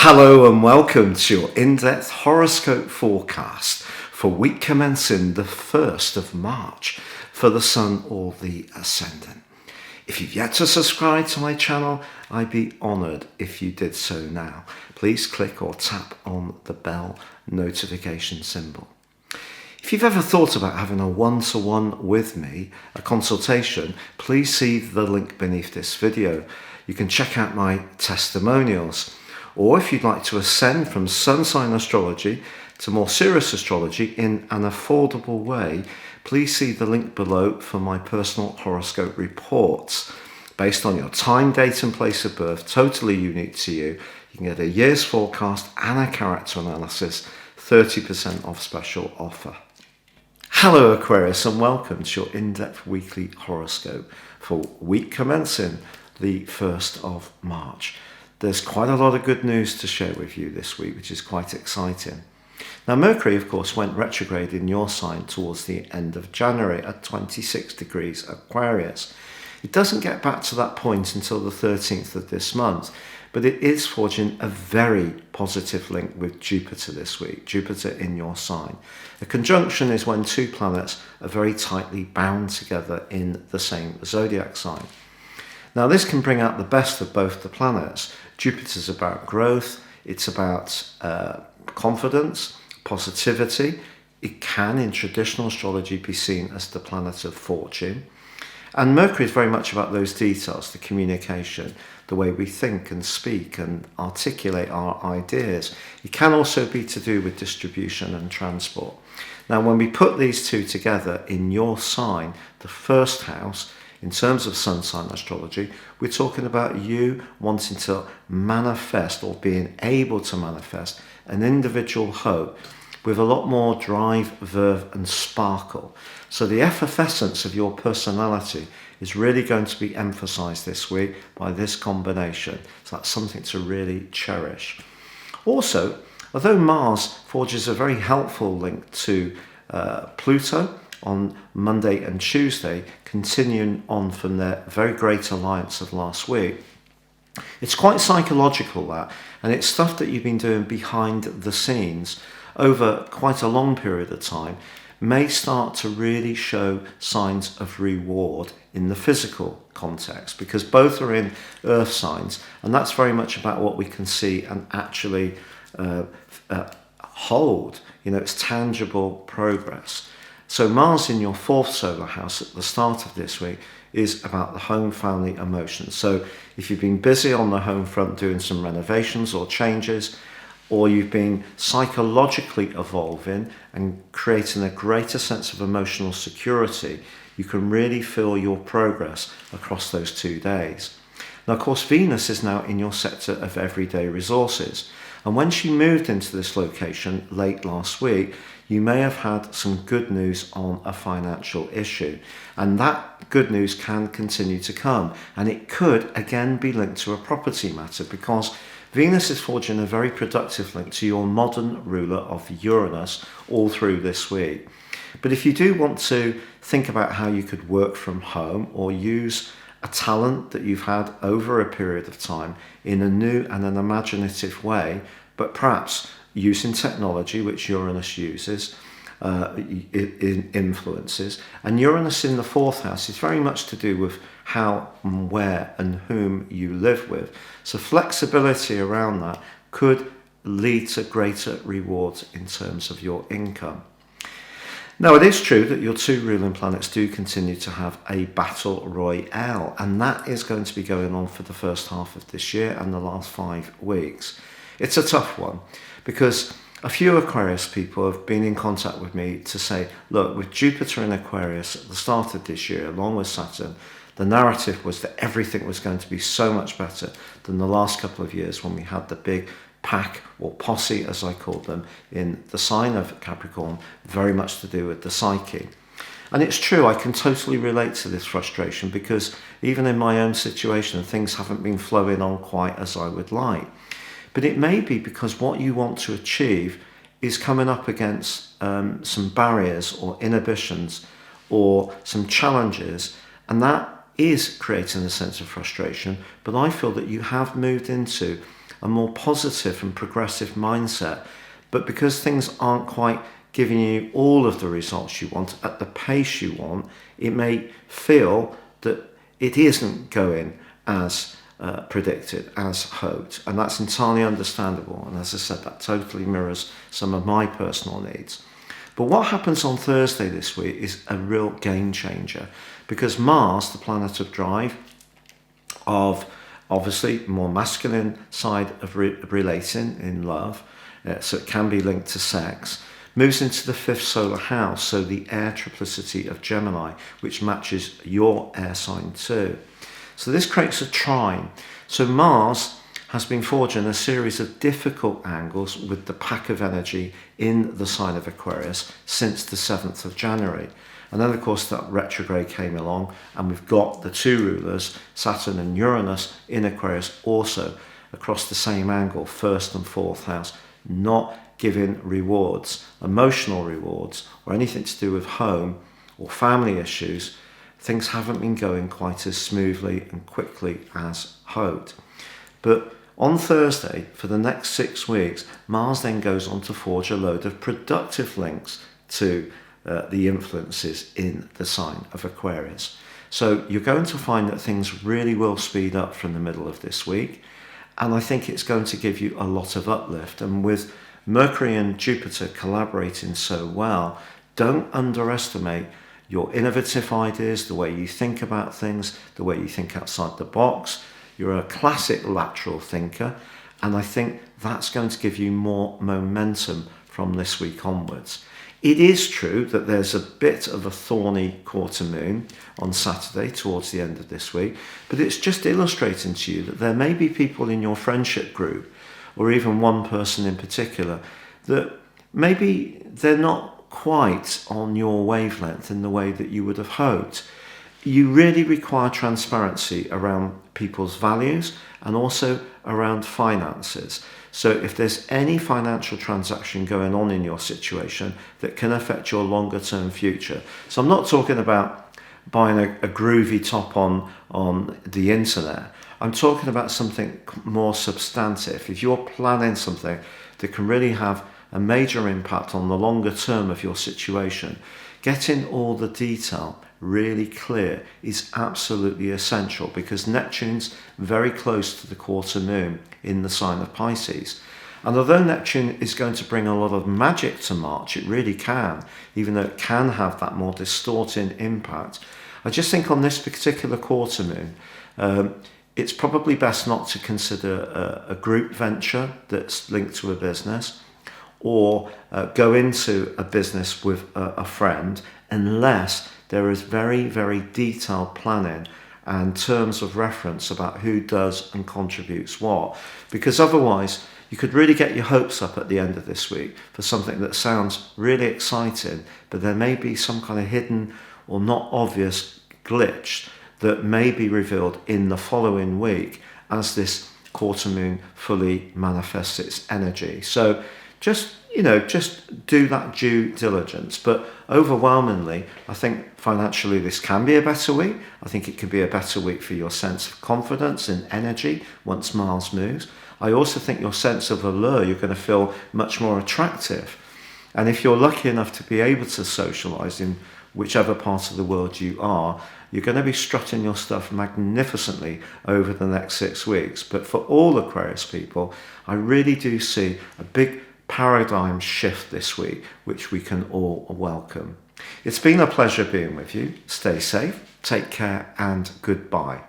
Hello and welcome to your in-depth horoscope forecast for week commencing the 1st of March for the Sun or the Ascendant. If you've yet to subscribe to my channel, I'd be honoured if you did so now. Please click or tap on the bell notification symbol. If you've ever thought about having a one-to-one with me, a consultation, please see the link beneath this video. You can check out my testimonials. Or if you'd like to ascend from sun sign astrology to more serious astrology in an affordable way, please see the link below for my personal horoscope reports. Based on your time, date and place of birth, totally unique to you, you can get a year's forecast and a character analysis, 30% off special offer. Hello Aquarius and welcome to your in-depth weekly horoscope for week commencing the 1st of March. There's quite a lot of good news to share with you this week, which is quite exciting. Now, Mercury, of course, went retrograde in your sign towards the end of January at 26 degrees Aquarius. It doesn't get back to that point until the 13th of this month, but it is forging a very positive link with Jupiter this week, Jupiter in your sign. A conjunction is when two planets are very tightly bound together in the same zodiac sign. Now, this can bring out the best of both the planets. Jupiter's about growth, it's about confidence, positivity. It can, in traditional astrology, be seen as the planet of fortune. And Mercury is very much about those details, the communication, the way we think and speak and articulate our ideas. It can also be to do with distribution and transport. Now, when we put these two together in your sign, the first house, in terms of sun sign astrology, we're talking about you wanting to manifest or being able to manifest an individual hope with a lot more drive, verve and sparkle. So the effervescence of your personality is really going to be emphasized this week by this combination. So that's something to really cherish. Also, although Mars forges a very helpful link to Pluto on Monday and Tuesday, continuing on from their very great alliance of last week, it's quite psychological, that, and it's stuff that you've been doing behind the scenes over quite a long period of time may start to really show signs of reward in the physical context, because both are in earth signs, and that's very much about what we can see and actually hold. It's tangible progress. So Mars in your 4th solar house at the start of this week is about the home, family, emotions. So if you've been busy on the home front doing some renovations or changes, or you've been psychologically evolving and creating a greater sense of emotional security, you can really feel your progress across those 2 days. Now, of course, Venus is now in your sector of everyday resources. And when she moved into this location late last week, you may have had some good news on a financial issue. And that good news can continue to come. And it could, again, be linked to a property matter, because Venus is forging a very productive link to your modern ruler of Uranus all through this week. But if you do want to think about how you could work from home or use a talent that you've had over a period of time in a new and an imaginative way, but perhaps using technology, which Uranus uses, influences. And Uranus in the 4th house is very much to do with how and where and whom you live with. So flexibility around that could lead to greater rewards in terms of your income. Now, it is true that your 2 ruling planets do continue to have a battle royale, and that is going to be going on for the first half of this year and the last 5 weeks. It's a tough one, because a few Aquarius people have been in contact with me to say, look, with Jupiter in Aquarius at the start of this year, along with Saturn, the narrative was that everything was going to be so much better than the last couple of years when we had the big pack, or posse as I called them, in the sign of Capricorn, very much to do with the psyche. And it's true, I can totally relate to this frustration, because even in my own situation, things haven't been flowing on quite as I would like. But it may be because what you want to achieve is coming up against some barriers or inhibitions or some challenges, and that is creating a sense of frustration. But I feel that you have moved into a more positive and progressive mindset. But because things aren't quite giving you all of the results you want at the pace you want, it may feel that it isn't going as predicted, as hoped. And that's entirely understandable. And as I said, that totally mirrors some of my personal needs. But what happens on Thursday this week is a real game changer, because Mars, the planet of drive, of obviously more masculine side of relating in love, so it can be linked to sex, moves into the 5th solar house, so the air triplicity of Gemini, which matches your air sign too. So this creates a trine. So Mars has been forging a series of difficult angles with the pack of energy in the sign of Aquarius since the 7th of January. And then, of course, that retrograde came along, and we've got the two rulers, Saturn and Uranus, in Aquarius also across the same angle, 1st and 4th house, not giving rewards, emotional rewards, or anything to do with home or family issues. Things haven't been going quite as smoothly and quickly as hoped. But on Thursday, for the next 6 weeks, Mars then goes on to forge a load of productive links to the influences in the sign of Aquarius. So you're going to find that things really will speed up from the middle of this week. And I think it's going to give you a lot of uplift. And with Mercury and Jupiter collaborating so well, don't underestimate your innovative ideas, the way you think about things, the way you think outside the box. You're a classic lateral thinker, and I think that's going to give you more momentum from this week onwards. It is true that there's a bit of a thorny quarter moon on Saturday towards the end of this week, but it's just illustrating to you that there may be people in your friendship group, or even one person in particular, that maybe they're not quite on your wavelength in the way that you would have hoped. You really require transparency around people's values and also around finances. So if there's any financial transaction going on in your situation that can affect your longer term future. So I'm not talking about buying a groovy top on the internet. I'm talking about something more substantive. If you're planning something that can really have a major impact on the longer term of your situation, getting all the detail really clear is absolutely essential, because Neptune's very close to the quarter moon in the sign of Pisces. And although Neptune is going to bring a lot of magic to March, it really can, even though it can have that more distorting impact. I just think on this particular quarter moon, it's probably best not to consider a group venture that's linked to a business, or go into a business with a friend, unless there is very, very detailed planning and terms of reference about who does and contributes what. Because otherwise, you could really get your hopes up at the end of this week for something that sounds really exciting, but there may be some kind of hidden or not obvious glitch that may be revealed in the following week as this quarter moon fully manifests its energy. So just do that due diligence. But overwhelmingly, I think financially this can be a better week. I think it can be a better week for your sense of confidence and energy once Mars moves. I also think your sense of allure, you're going to feel much more attractive. And if you're lucky enough to be able to socialise in whichever part of the world you are, you're going to be strutting your stuff magnificently over the next 6 weeks. But for all Aquarius people, I really do see a big paradigm shift this week, which we can all welcome. It's been a pleasure being with you. Stay safe, take care, and goodbye.